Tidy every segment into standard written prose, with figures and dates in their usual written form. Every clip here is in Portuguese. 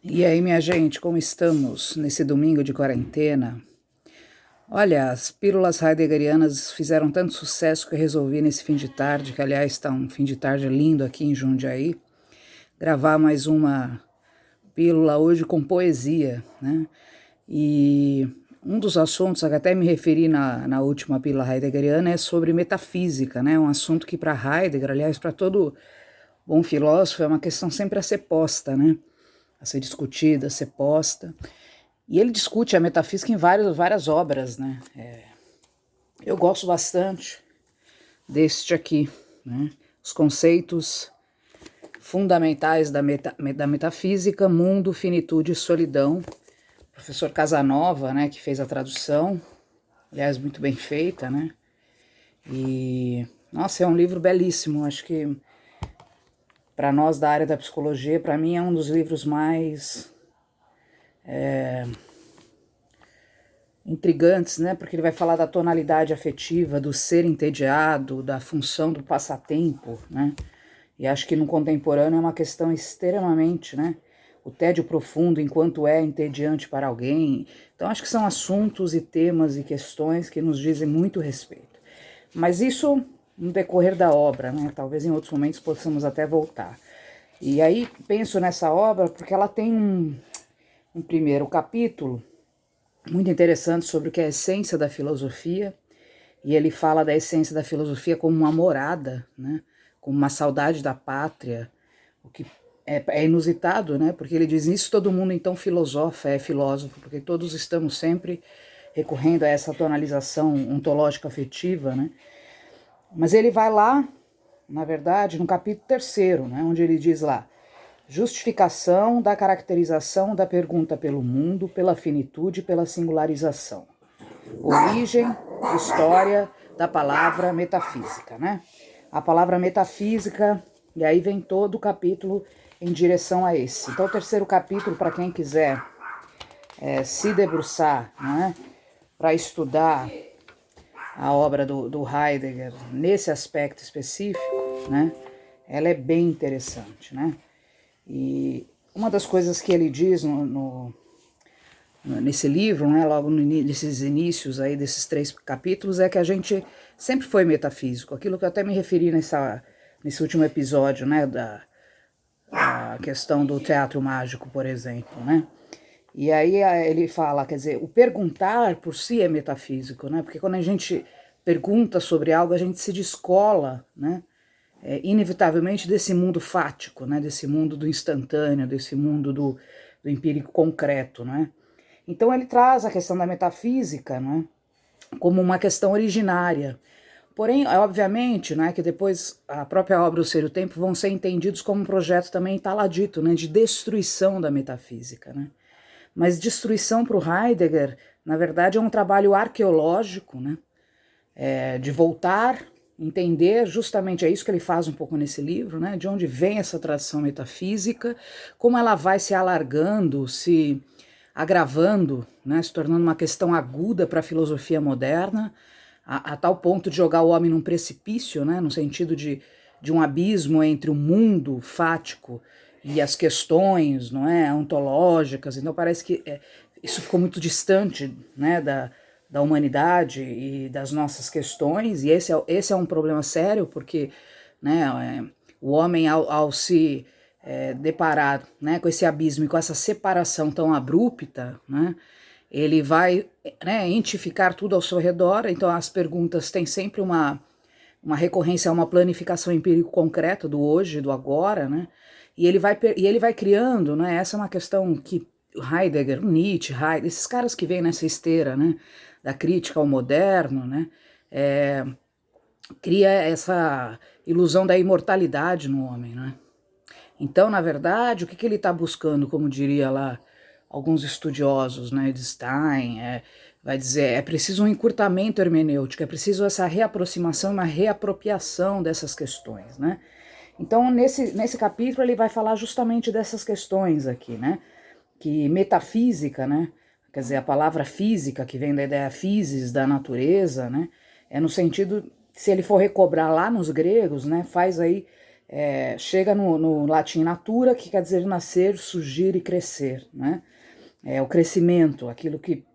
E aí, minha gente, como estamos nesse domingo de quarentena? Olha, as pílulas heideggerianas fizeram tanto sucesso que eu resolvi nesse fim de tarde, que aliás está um fim de tarde lindo aqui em Jundiaí, gravar mais uma pílula hoje com poesia, né? E um dos assuntos a que até me referi na última pílula heideggeriana é sobre metafísica, né? Um assunto que para Heidegger, aliás, para todo bom filósofo, é uma questão sempre a ser posta, né? A ser discutida, a ser posta. E ele discute a metafísica em várias obras, né? Eu gosto bastante deste aqui, né? Os conceitos fundamentais da metafísica, mundo, finitude e solidão. O professor Casanova, né, que fez a tradução, aliás, muito bem feita, né? E, nossa, é um livro belíssimo, acho que para nós da área da psicologia, para mim é um dos livros mais intrigantes, né? Porque ele vai falar da tonalidade afetiva, do ser entediado, da função do passatempo, né? E acho que no contemporâneo é uma questão extremamente, né? O tédio profundo enquanto é entediante para alguém. Então acho que são assuntos e temas e questões que nos dizem muito respeito. Mas isso no decorrer da obra, né? Talvez em outros momentos possamos até voltar. E aí penso nessa obra porque ela tem um primeiro capítulo muito interessante sobre o que é a essência da filosofia, e ele fala da essência da filosofia como uma morada, né? Como uma saudade da pátria, o que é inusitado, né? Porque ele diz, isso todo mundo então filosofa, é filósofo, porque todos estamos sempre recorrendo a essa tonalização ontológica afetiva, né? Mas ele vai lá, na verdade, no capítulo 3º, né? Onde ele diz lá, justificação da caracterização da pergunta pelo mundo, pela finitude e pela singularização. Origem, história da palavra metafísica, né? A palavra metafísica, e aí vem todo o capítulo em direção a esse. Então, o terceiro capítulo, para quem quiser se debruçar, né, para estudar a obra do Heidegger nesse aspecto específico, né, ela é bem interessante, né? E uma das coisas que ele diz nesse livro, né, logo nesses inícios aí desses 3 capítulos, é que a gente sempre foi metafísico. Aquilo que eu até me referi nesse último episódio, né, da questão do teatro mágico, por exemplo, né? E aí ele fala, quer dizer, o perguntar por si é metafísico, né? Porque quando a gente pergunta sobre algo, a gente se descola, né? Inevitavelmente desse mundo fático, né? Desse mundo do instantâneo, desse mundo do empírico concreto, né? Então ele traz a questão da metafísica, né? Como uma questão originária. Porém, obviamente, né, que depois a própria obra O Ser e o Tempo vão ser entendidos como um projeto também, está lá dito, né, de destruição da metafísica, né? Mas destruição para o Heidegger, na verdade, é um trabalho arqueológico, né? De voltar, entender, justamente é isso que ele faz um pouco nesse livro, né? De onde vem essa tradição metafísica, como ela vai se alargando, se agravando, né? Se tornando uma questão aguda para a filosofia moderna, a tal ponto de jogar o homem num precipício, né? No sentido de um abismo entre o mundo fático e as questões, não é, ontológicas. Então parece que isso ficou muito distante, né, da humanidade e das nossas questões, e esse é um problema sério, porque, né, o homem ao se deparar, né, com esse abismo e com essa separação tão abrupta, né, ele vai, né, entificar tudo ao seu redor. Então as perguntas têm sempre uma recorrência a uma planificação empírico concreta do hoje, do agora, né? E ele vai criando, né? Essa é uma questão que Heidegger, Nietzsche, Heidegger, esses caras que vêm nessa esteira, né? Da crítica ao moderno, né? Cria essa ilusão da imortalidade no homem, né? Então, na verdade, o que ele está buscando, como diria lá alguns estudiosos, né, de Stein, vai dizer, é preciso um encurtamento hermenêutico, é preciso essa reaproximação, uma reapropriação dessas questões, né? Então, nesse capítulo, ele vai falar justamente dessas questões aqui, né? Que metafísica, né? Quer dizer, a palavra física, que vem da ideia physis, da natureza, né? É no sentido, se ele for recobrar lá nos gregos, né? Faz aí chega no latim natura, que quer dizer nascer, surgir e crescer, né? É o crescimento, aquilo que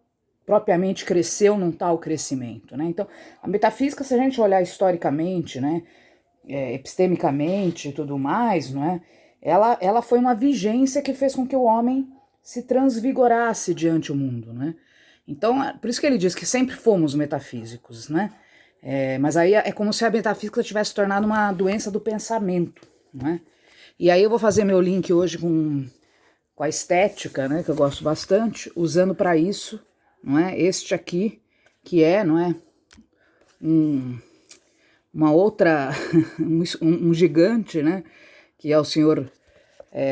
propriamente cresceu num tal crescimento, né? Então, a metafísica, se a gente olhar historicamente, né, epistemicamente e tudo mais, não é? Ela foi uma vigência que fez com que o homem se transvigorasse diante o mundo, né? Então, por isso que ele diz que sempre fomos metafísicos, né? Mas aí é como se a metafísica tivesse tornado uma doença do pensamento, né? E aí eu vou fazer meu link hoje com a estética, né, que eu gosto bastante, usando para isso, não é? Este aqui, que é, não é? Uma outra, um gigante, né? Que é o senhor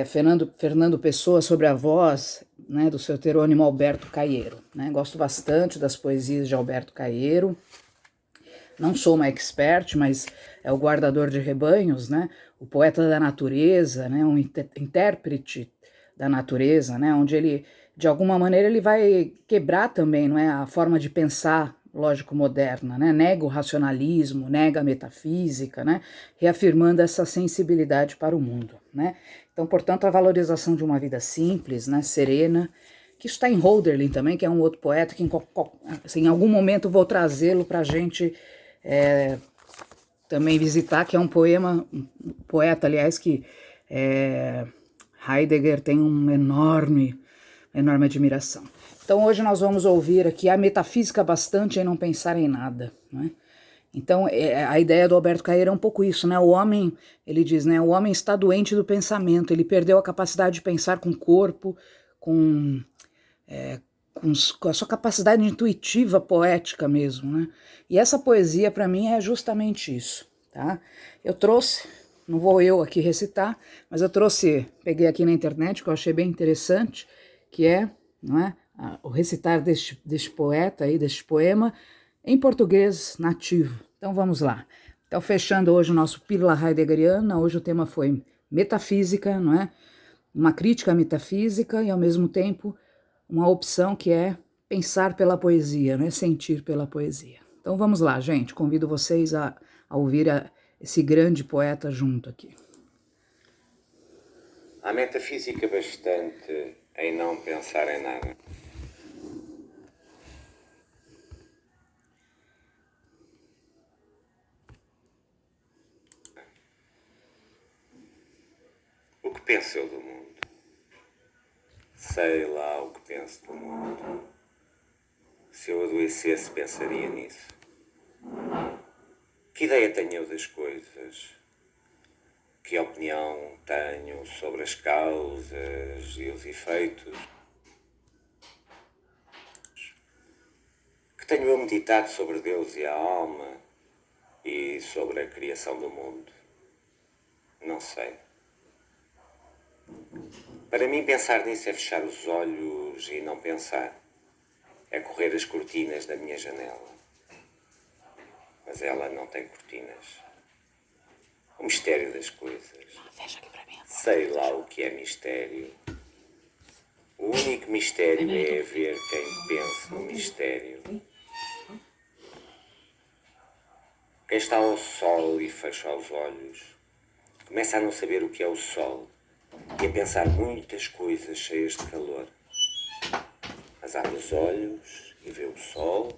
Fernando Pessoa, sobre a voz, né, do seu heterônimo Alberto Caeiro. Né? Gosto bastante das poesias de Alberto Caeiro. Não sou uma expert, mas é o guardador de rebanhos, né? O poeta da natureza, né? Um intérprete da natureza, né? Onde ele, de alguma maneira, ele vai quebrar também, não é, a forma de pensar lógico-moderna, né? Nega o racionalismo, nega a metafísica, né? Reafirmando essa sensibilidade para o mundo, né? Então, portanto, a valorização de uma vida simples, né? Serena, que isso está em Hölderlin também, que é um outro poeta que assim, em algum momento vou trazê-lo para a gente também visitar, que é um poeta, aliás, que Heidegger tem uma enorme admiração. Então hoje nós vamos ouvir aqui a metafísica bastante em não pensar em nada, né? Então a ideia do Alberto Caeiro é um pouco isso, né? O homem, ele diz, né? O homem está doente do pensamento, ele perdeu a capacidade de pensar com o corpo, com a sua capacidade intuitiva, poética mesmo, né? E essa poesia, para mim, é justamente isso, tá? Eu trouxe, não vou eu aqui recitar, mas eu trouxe, peguei aqui na internet, que eu achei bem interessante, que é, não é, o recitar deste poeta aí, deste poema, em português nativo. Então vamos lá. Então, fechando hoje o nosso Pílula Heideggeriana, hoje o tema foi metafísica, não é? Uma crítica à metafísica e, ao mesmo tempo, uma opção que é pensar pela poesia, né? Sentir pela poesia. Então vamos lá, gente. Convido vocês a ouvir esse grande poeta junto aqui. Há metafísica bastante em não pensar em nada. O que penso eu do mundo? Sei lá o que penso do mundo. Se eu adoecesse, pensaria nisso. Que ideia tenho eu das coisas? Que opinião tenho sobre as causas e os efeitos? Que tenho eu meditado sobre Deus e a alma e sobre a criação do mundo? Não sei. Para mim, pensar nisso é fechar os olhos e não pensar. É correr as cortinas da minha janela. Mas ela não tem cortinas. O mistério das coisas. Fecha aqui pra mim. Sei lá o que é mistério. O único mistério é haver quem pense no mistério. Quem está ao sol e fecha os olhos começa a não saber o que é o sol e a pensar muitas coisas cheias de calor. Mas abre os olhos e vê o sol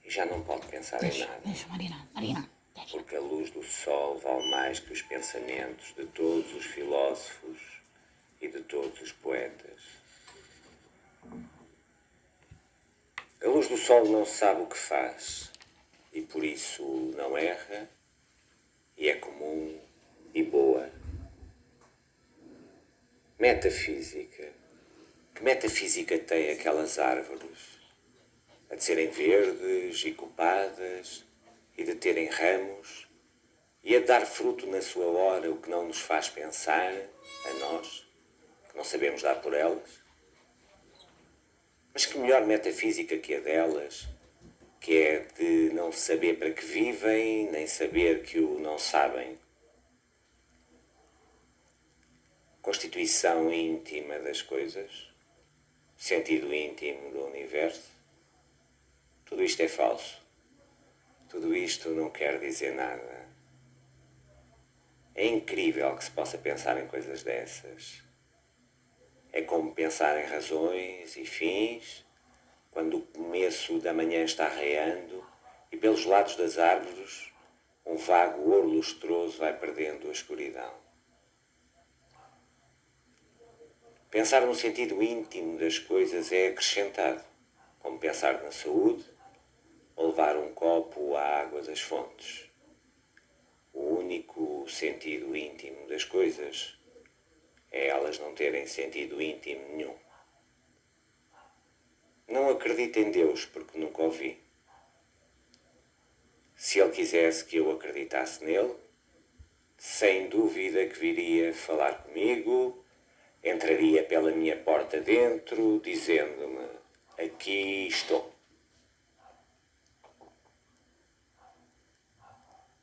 e já não pode pensar em nada. Deixa, Marina. Porque a luz do sol vale mais que os pensamentos de todos os filósofos e de todos os poetas. A luz do sol não sabe o que faz e por isso não erra e é comum e boa. Metafísica. Que metafísica tem aquelas árvores? A de serem verdes e copadas e de terem ramos e a dar fruto na sua hora, o que não nos faz pensar, a nós, que não sabemos dar por elas. Mas que melhor metafísica que a delas, que é de não saber para que vivem, nem saber que o não sabem. Constituição íntima das coisas, sentido íntimo do universo. Tudo isto é falso. Tudo isto não quer dizer nada. É incrível que se possa pensar em coisas dessas. É como pensar em razões e fins, quando o começo da manhã está raiando e pelos lados das árvores um vago ouro lustroso vai perdendo a escuridão. Pensar no sentido íntimo das coisas é acrescentado, como pensar na saúde ou levar um copo à água das fontes. O único sentido íntimo das coisas é elas não terem sentido íntimo nenhum. Não acredito em Deus porque nunca o vi. Se Ele quisesse que eu acreditasse nele, sem dúvida que viria falar comigo, entraria pela minha porta dentro, dizendo-me: aqui estou.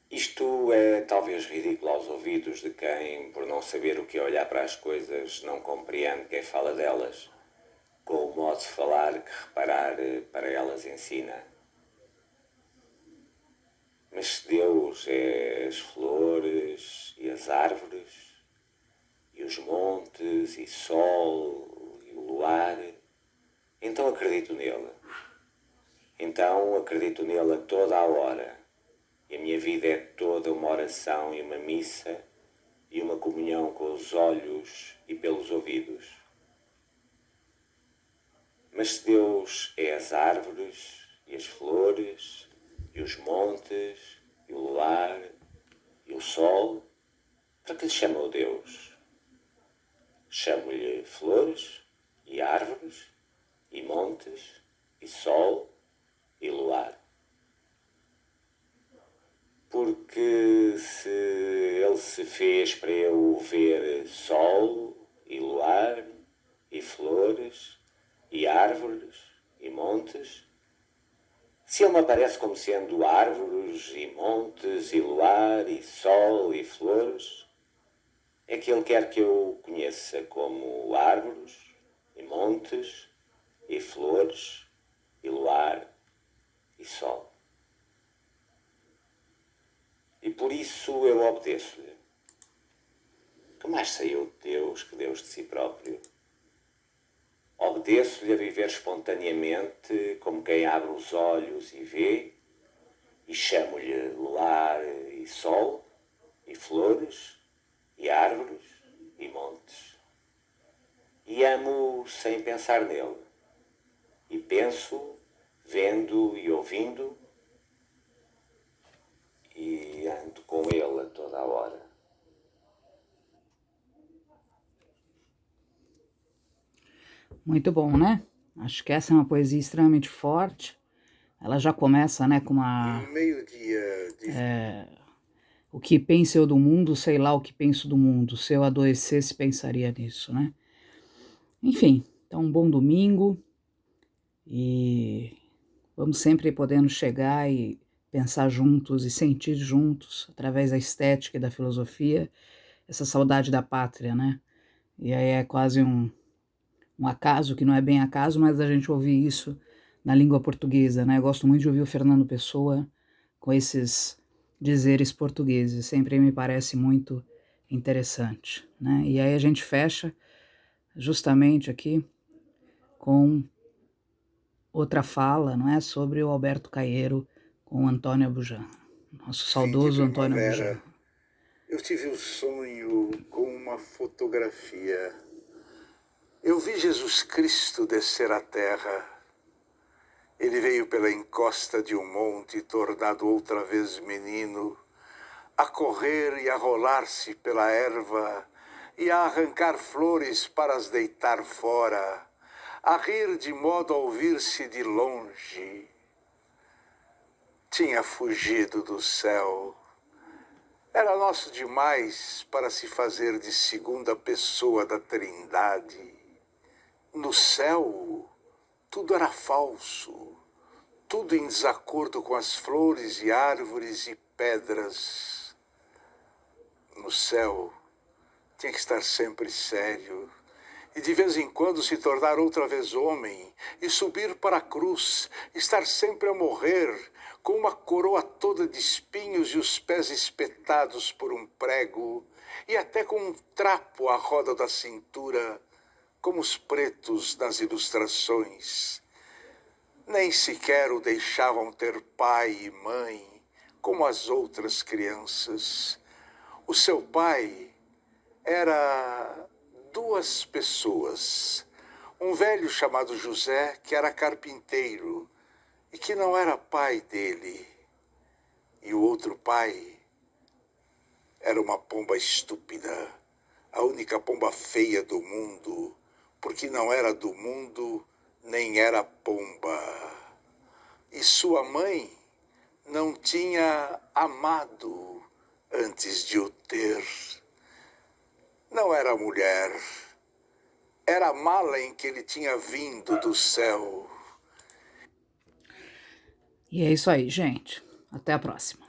Isto é talvez ridículo aos ouvidos de quem, por não saber o que é olhar para as coisas, não compreende quem fala delas, com o modo de falar que reparar para elas ensina. Mas se Deus é as flores e as árvores, e os montes, e sol, e o luar, então acredito nele. Então acredito nele a toda a hora. E a minha vida é toda uma oração e uma missa e uma comunhão com os olhos e pelos ouvidos. Mas se Deus é as árvores e as flores e os montes e o luar e o sol, para que lhe chamou Deus? Chamo-lhe flores e árvores e montes e sol e luar. Porque se ele se fez para eu ver sol e luar e flores e árvores e montes, se ele me aparece como sendo árvores e montes e luar e sol e flores, é que ele quer que eu o conheça como árvores e montes e flores e luar e sol. E por isso eu obedeço-lhe. Que mais sei eu de Deus que Deus de si próprio? Obedeço-lhe a viver espontaneamente, como quem abre os olhos e vê, e chamo-lhe luar e sol, e flores, e árvores, e montes. E amo sem pensar nele. E penso, vendo e ouvindo, e ando com ele a toda a hora. Muito bom, né? Acho que essa é uma poesia extremamente forte. Ela já começa, né, com uma... Meio-dia de O que penso eu do mundo, sei lá o que penso do mundo. Se eu adoecesse, pensaria nisso, né? Enfim, então um bom domingo. E vamos sempre podendo chegar e pensar juntos e sentir juntos, através da estética e da filosofia, essa saudade da pátria, né? E aí é quase um acaso, que não é bem acaso, mas a gente ouvir isso na língua portuguesa, né? Eu gosto muito de ouvir o Fernando Pessoa com esses dizeres portugueses, sempre me parece muito interessante, né? E aí a gente fecha justamente aqui com outra fala, não é, sobre o Alberto Caeiro com o Antônio Abujan, nosso fim de saudoso Antônio Abujan. primavera, eu tive um sonho com uma fotografia. Eu vi Jesus Cristo descer à terra. Ele veio pela encosta de um monte, tornado outra vez menino, a correr e a rolar-se pela erva, e a arrancar flores para as deitar fora, a rir de modo a ouvir-se de longe. Tinha fugido do céu. Era nosso demais para se fazer de segunda pessoa da Trindade. No céu, tudo era falso, tudo em desacordo com as flores e árvores e pedras. No céu, tinha que estar sempre sério, e de vez em quando se tornar outra vez homem, e subir para a cruz, estar sempre a morrer, com uma coroa toda de espinhos e os pés espetados por um prego, e até com um trapo à roda da cintura, como os pretos nas ilustrações. Nem sequer o deixavam ter pai e mãe, como as outras crianças. O seu pai era duas pessoas. Um velho chamado José, que era carpinteiro e que não era pai dele. E o outro pai era uma pomba estúpida, a única pomba feia do mundo, porque não era do mundo nem era pomba. E sua mãe não tinha amado antes de o ter. Não era mulher, era a mala em que ele tinha vindo do céu. E é isso aí, gente. Até a próxima.